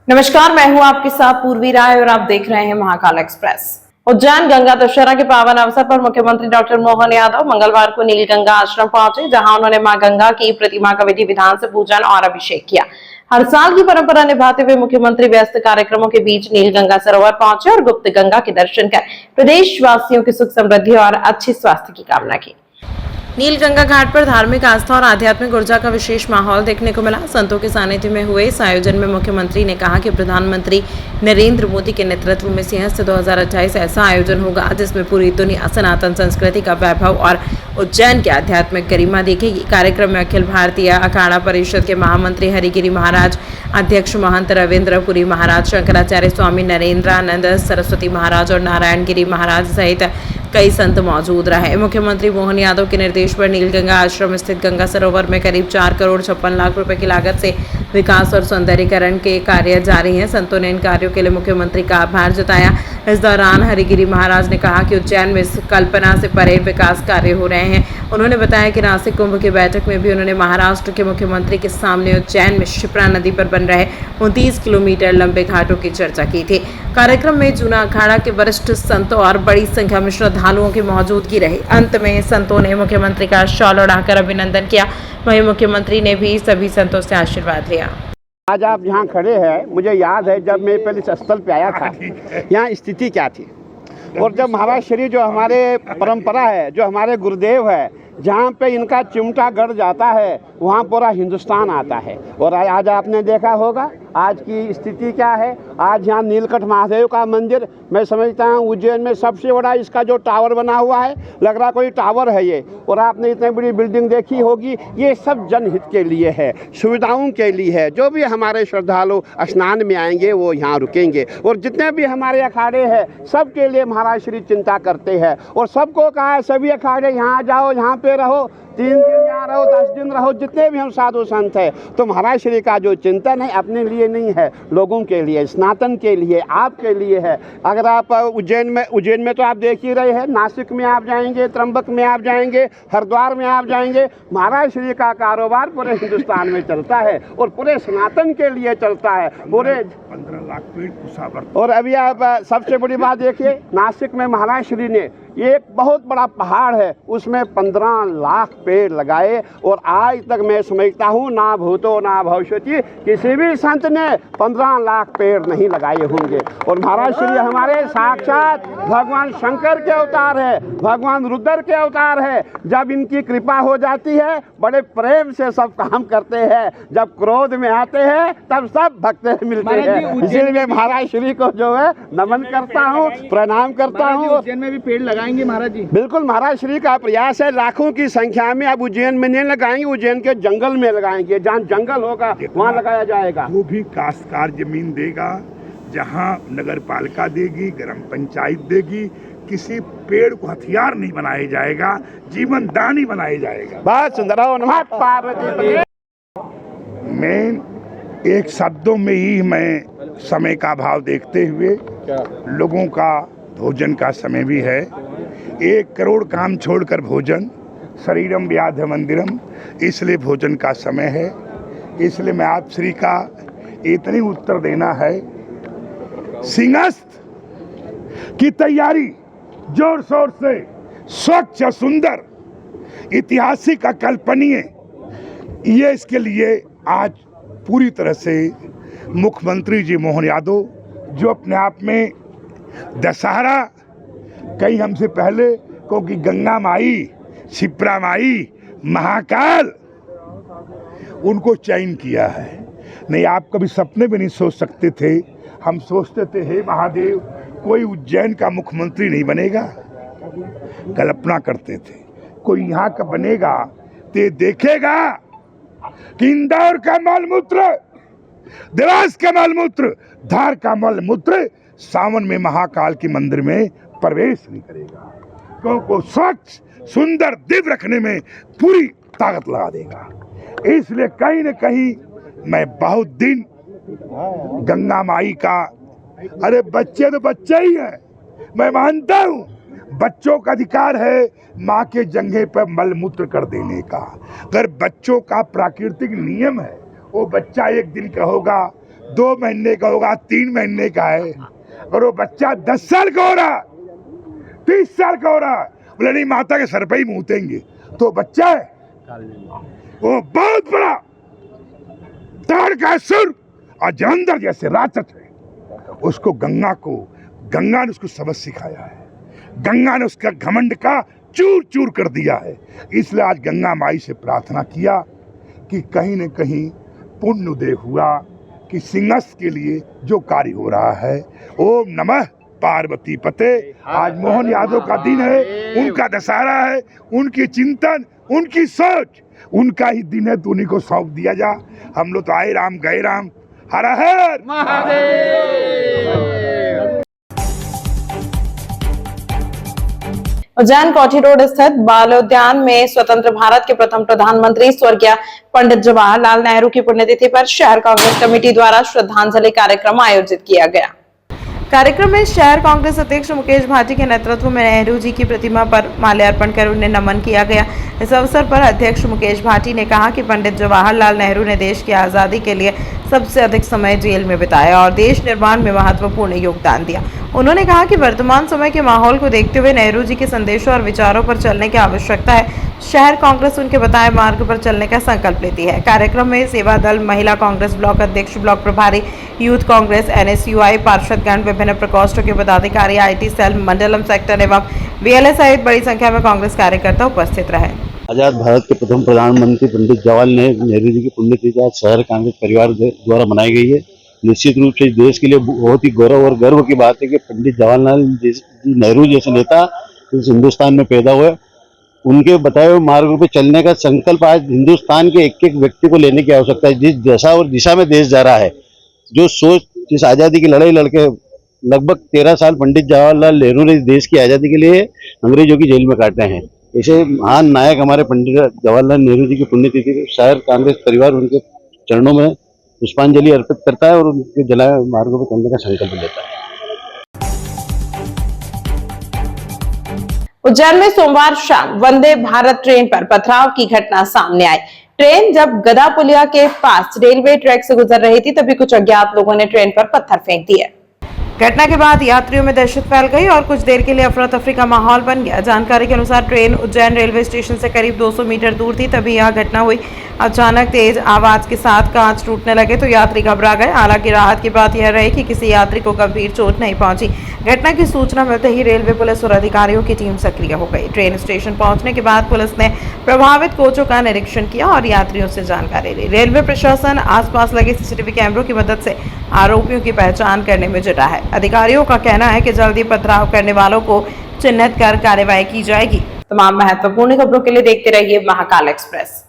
नमस्कार, मैं हूं आपके साथ पूर्वी राय और आप देख रहे हैं महाकाल एक्सप्रेस। उज्जैन गंगा दशहरा के पावन अवसर पर मुख्यमंत्री डॉक्टर मोहन यादव मंगलवार को नील गंगा आश्रम पहुंचे, जहां उन्होंने मां गंगा की प्रतिमा का विधि विधान से पूजन और अभिषेक किया। हर साल की परंपरा निभाते हुए मुख्यमंत्री व्यस्त कार्यक्रमों के बीच नील गंगा सरोवर पहुंचे और गुप्त गंगा के दर्शन कर प्रदेश वासियों की सुख समृद्धि और अच्छी स्वास्थ्य की कामना की। नील गंगा घाट पर धार्मिक आस्था और आध्यात्मिक ऊर्जा का विशेष माहौल देखने को मिला। संतों के सानिध्य में हुए इस आयोजन में मुख्यमंत्री ने कहा कि प्रधानमंत्री नरेंद्र मोदी के नेतृत्व में सिंहस्थ 2028 ऐसा आयोजन होगा जिसमें पूरी दुनिया सनातन संस्कृति का वैभव और उज्जैन की आध्यात्मिक गरिमा देखेगी। कार्यक्रम में अखिल भारतीय अखाड़ा परिषद के महामंत्री हरिगिरी महाराज, अध्यक्ष महंत रविंद्र पुरी महाराज, शंकराचार्य स्वामी नरेंद्रानंद सरस्वती महाराज और नारायण गिरी महाराज सहित कई संत मौजूद रहे। मुख्यमंत्री मोहन यादव के निर्देश पर नील गंगा आश्रम स्थित गंगा सरोवर में करीब 4 करोड़ 56 लाख रुपए की लागत से विकास और सौंदर्यीकरण के कार्य जारी हैं। संतों ने इन कार्यों के लिए मुख्यमंत्री का आभार जताया। इस दौरान हरिगिरी महाराज ने कहा कि उज्जैन में कल्पना से परे विकास कार्य हो रहे हैं। उन्होंने बताया कि नासिक कुंभ की बैठक में भी उन्होंने महाराष्ट्र के मुख्यमंत्री के सामने उज्जैन में शिप्रा नदी पर बन रहे 29 किलोमीटर लंबे घाटों की चर्चा की थी। कार्यक्रम में जूना अखाड़ा के वरिष्ठ संतों और बड़ी संख्या में श्रद्धालुओं की मौजूदगी रही। अंत में संतों ने मुख्यमंत्री का शॉल उड़ाकर अभिनंदन किया। वहीं मुख्यमंत्री ने भी सभी संतों से आशीर्वाद लिया। आज आप यहाँ खड़े हैं, मुझे याद है जब मैं पहले इस स्थल पे आया था, यहाँ स्थिति क्या थी। और जब महाराज श्री जो हमारे परंपरा है, जो हमारे गुरुदेव है, जहाँ पे इनका चिमटा गड़ जाता है वहाँ पूरा हिंदुस्तान आता है। और आज आपने देखा होगा आज की स्थिति क्या है। आज यहाँ नीलकंठ महादेव का मंदिर, मैं समझता हूँ उज्जैन में सबसे बड़ा इसका जो टावर बना हुआ है, लग रहा कोई टावर है ये। और आपने इतनी बड़ी बिल्डिंग देखी होगी, ये सब जनहित के लिए है, सुविधाओं के लिए है। जो भी हमारे श्रद्धालु स्नान में आएंगे वो यहाँ रुकेंगे। और जितने भी हमारे अखाड़े हैं सबके लिए महाराज श्री चिंता करते हैं। और सबको कहा है सभी अखाड़े यहाँ जाओ, यहाँ पे रहो, 3 दिन यहाँ रहो, 10 दिन रहो, जितने भी हम साधु संत हैं। तो महाराज श्री का जो चिंतन है अपने लिए नहीं है, लोगों के लिए, सनातन के लिए, आपके लिए है। अगर आप उज्जैन में तो आप देख ही रहे हैं, नासिक में आप जाएंगे, त्र्यंबक में आप जाएंगे, हरिद्वार में आप जाएंगे, महाराज श्री का कारोबार पूरे हिंदुस्तान में चलता है और पूरे सनातन के लिए चलता है। पूरे 15 लाख पेड़। और अभी आप सबसे बड़ी बात देखिए, नासिक में महाराज श्री ने एक बहुत बड़ा पहाड़ है, उसमें 15 लाख पेड़ लगाए। और आज तक मैं समझता हूँ ना भूतो ना भविष्यति किसी भी संत ने 15 लाख पेड़ नहीं लगाए होंगे। और महाराज श्री हमारे साक्षात भगवान शंकर के अवतार है, भगवान रुद्र के अवतार है। जब इनकी कृपा हो जाती है बड़े प्रेम से सब काम करते हैं, जब क्रोध में आते हैं तब सब भक्त मिलते हैं। इसीलिए महाराज श्री को जो है नमन करता हूँ, प्रणाम करता हूँ। उज्जैन में भी पेड़ लगाएंगे महाराज जी? बिल्कुल, महाराज श्री का प्रयास है। लाखों की संख्या में अब उज्जैन में नहीं लगाएंगे, उज्जैन के जंगल में लगाएंगे। जहाँ जंगल होगा वहाँ लगाया जाएगा। वो भी काश्तकार जमीन देगा, जहाँ नगर पालिका देगी, ग्राम पंचायत देगी, किसी पेड़ को हथियार नहीं बनाया जाएगा, जीवन दानी बनाया जाएगा। बहुत सुंदर हो। नमः पार्वती। मैं एक शब्दों में ही मैं समय का भाव देखते हुए, लोगों का भोजन का समय भी है। 1 करोड़ काम छोड़कर भोजन, शरीरम व्याध मंदिरम, इसलिए भोजन का समय है। इसलिए मैं आप श्री का इतनी उत्तर देना है, सिंहस्थ की तैयारी जोर शोर से, स्वच्छ सुंदर, ऐतिहासिक, अकल्पनीय, ये इसके लिए आज पूरी तरह से मुख्यमंत्री जी मोहन यादव, जो अपने आप में दशहरा कई हमसे पहले, क्योंकि गंगा माई, शिप्रा माई, महाकाल, उनको चयन किया है। नहीं, आप कभी सपने भी नहीं सोच सकते थे। हम सोचते थे हे महादेव कोई उज्जैन का मुख्यमंत्री नहीं बनेगा, कल्पना करते थे कोई यहाँ का बनेगा तो देखेगा कि इंदौर का मलमूत्र, देवास का मलमूत्र, धार का मलमूत्र सावन में महाकाल के मंदिर में प्रवेश नहीं करेगा, क्योंकि स्वच्छ सुंदर दिव्य रखने में पूरी ताकत लगा देगा। इसलिए कहीं न कहीं मैं बहुत दिन गंगा माई का, अरे बच्चे तो बच्चे ही हैं, मैं मानता हूँ बच्चों का अधिकार है माँ के जंघे पर मलमूत्र कर देने का। अगर बच्चों का प्राकृतिक नियम है, वो बच्चा एक दिन कहोगा 2 महीने का होगा, 3 महीने का है, और वो बच्चा 10 साल का हो रहा, 30 साल का हो रहा, बोले नहीं माता के सर पे ही मूतेंगे। तो बच्चा है वो बहुत बड़ा ताड़ का सुर और जलंधर जैसे राक्षस है। उसको गंगा ने उसको सबक सिखाया है, गंगा ने उसका घमंड का चूर चूर कर दिया है। इसलिए आज गंगा माई से प्रार्थना किया कि कहीं न कहीं पुण्य उदय हुआ कि सिंहस्थ के लिए जो कार्य हो रहा है। ओम नमः पार्वती पते। आज मोहन यादव का दिन है, उनका दशहरा है, उनकी चिंतन, उनकी सोच, उनका ही दिन है, तो उन्हीं को सौंप दिया जा। हम लोग तो आए राम गए राम, हर हर महादेव। उज्जैन कोठी रोड स्थित बाल उद्यान में स्वतंत्र भारत के प्रथम प्रधानमंत्री स्वर्गीय पंडित जवाहरलाल नेहरू की पुण्यतिथि पर शहर कांग्रेस कमेटी द्वारा श्रद्धांजलि कार्यक्रम आयोजित किया गया। कार्यक्रम में शहर कांग्रेस अध्यक्ष मुकेश भाटी के नेतृत्व में नेहरू जी की प्रतिमा पर माल्यार्पण कर उन्हें नमन किया गया। इस अवसर पर अध्यक्ष मुकेश भाटी ने कहा कि पंडित जवाहरलाल नेहरू ने देश की आज़ादी के लिए सबसे अधिक समय जेल में बिताया और देश निर्माण में महत्वपूर्ण योगदान दिया। उन्होंने कहा कि वर्तमान समय के माहौल को देखते हुए नेहरू जी के संदेशों और विचारों पर चलने की आवश्यकता है। शहर कांग्रेस उनके बताए मार्ग पर चलने का संकल्प लेती है। कार्यक्रम में सेवा दल, महिला कांग्रेस ब्लॉक अध्यक्ष, ब्लॉक प्रभारी, यूथ कांग्रेस, NSUI, पार्षदगण, विभिन्न प्रकोष्ठों के पदाधिकारी, IT सेल, मंडलम सेक्टर एवं VLA सहित बड़ी संख्या में कांग्रेस कार्यकर्ता उपस्थित रहे। आजाद भारत के प्रथम प्रधानमंत्री पंडित जवाहरलाल नेहरू जी की पुण्यतिथि आज शहर कांग्रेस परिवार द्वारा मनाई गई है। निश्चित रूप से देश के लिए बहुत ही गौरव और गर्व की बात है कि पंडित जवाहरलाल नेहरू जैसे नेता इस हिंदुस्तान में पैदा हुए। उनके बताए हुए मार्ग पर चलने का संकल्प आज हिंदुस्तान के एक एक व्यक्ति को लेने की आवश्यकता है। जिस दशा और दिशा में देश जा रहा है, जो सोच, जिस आज़ादी की लड़ाई लड़के लगभग 13 साल पंडित जवाहरलाल नेहरू ने देश की आज़ादी के लिए अंग्रेजों की जेल में काटे हैं, ऐसे महान नायक हमारे पंडित जवाहरलाल नेहरू जी की पुण्यतिथि शहर कांग्रेस परिवार उनके चरणों में पुष्पांजलि अर्पित करता है और उनके जलाए मार्गों पर चलने का संकल्प लेता है। उज्जैन में सोमवार शाम वंदे भारत ट्रेन पर पथराव की घटना सामने आई। ट्रेन जब गदा पुलिया के पास रेलवे ट्रैक से गुजर रही थी, तभी कुछ अज्ञात लोगों ने ट्रेन पर पत्थर फेंक दिए। घटना के बाद यात्रियों में दहशत फैल गई और कुछ देर के लिए अफरा तफरी का माहौल बन गया। जानकारी के अनुसार ट्रेन उज्जैन रेलवे स्टेशन से करीब 200 मीटर दूर थी, तभी यह घटना हुई। अचानक तेज आवाज के साथ कांच टूटने लगे तो यात्री घबरा गए। हालांकि राहत की बात यह रही कि किसी यात्री को गंभीर चोट नहीं पहुंची। घटना की सूचना मिलते ही रेलवे पुलिस और अधिकारियों की टीम सक्रिय हो गई। ट्रेन स्टेशन पहुंचने के बाद पुलिस ने प्रभावित कोचों का निरीक्षण किया और यात्रियों से जानकारी ली। रेलवे प्रशासन आसपास लगे CCTV कैमरों की मदद से आरोपियों की पहचान करने में जुटा है। अधिकारियों का कहना है कि जल्दी पथराव करने वालों को चिन्हित कर कार्रवाई की जाएगी। तमाम महत्वपूर्ण खबरों के लिए देखते रहिए महाकाल एक्सप्रेस।